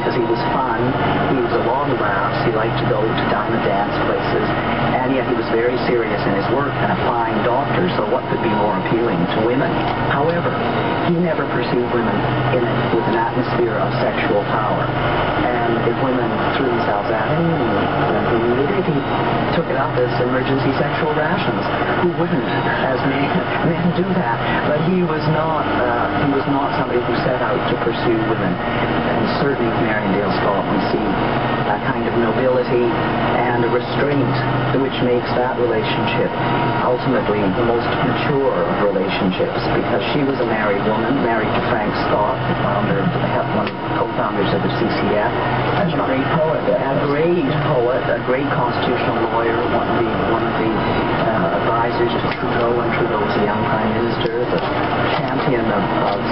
Because he was fun, he was a lot of laughs, he liked to go to dine and dance places, and yet he was very serious in his work and a fine doctor, so what could be more appealing to women? However, he never pursued women in it with an atmosphere of sexual power, and if women threw themselves at him, when he needed it, he took it up as emergency sexual rations. Who wouldn't, as men do that? But he was not somebody who set out to pursue women, and certainly with Mariondale Scott we see a kind of nobility and a restraint which makes that relationship ultimately the most mature of relationships, because she was a married woman, married to Frank Scott, the founder, one of the co-founders of the CCF. And a great poet. A great constitutional lawyer, one of the advisors to Trudeau, and Trudeau was a young Prime Minister, the champion of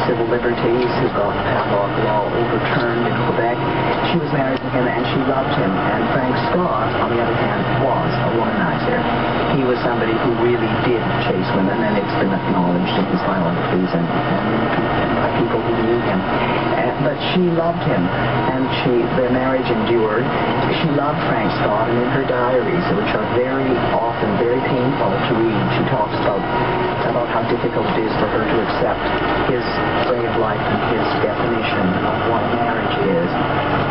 civil liberties, who got the padlock law overturned in Quebec. She was married to him and she loved him. And Frank Scott, on the other hand, was a womanizer. He was somebody who really did chase women, and it's been acknowledged in his biographies and by people who knew him. But she loved him, and their marriage endured. She loved Frank Scott, and in her diaries, which are very often very painful to read, she talks about how difficult it is for her to accept his way of life and his definition of what marriage is.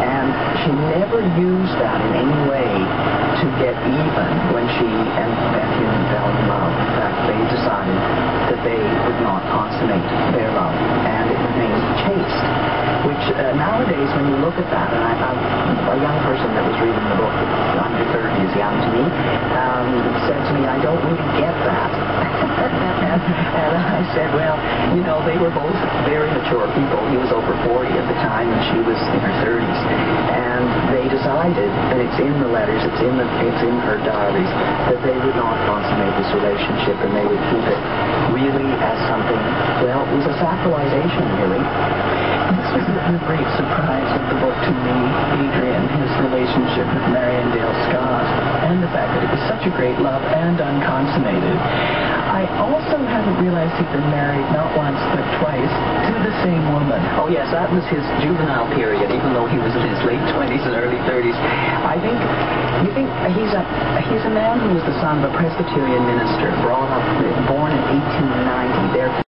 And she never used that in any way to get even when she and him fell in love. In fact, they decided that they would not consummate their love, and it remained chaste. Which nowadays, when you look at that, and a young person that was reading the book, under 30 is young to me, said to me, I don't really get that. and I said, well, you know, they were both very mature people. He was over 40 at the time, and she was in her 30s. And they decided, and it's in the letters, it's in her diaries, that they would not consummate this relationship, and they would keep it really as something, well, it was a sacralization, really. This was the great surprise of the book to me, Adrian, his relationship with Marion Dale Scott, and the fact that it was such a great love and unconsummated. I also hadn't realized he'd been married not once but twice to the same woman. Oh yes, that was his juvenile period, even though he was in his late 20s and early 30s. You think he's a man who was the son of a Presbyterian minister, born in 1890. Therefore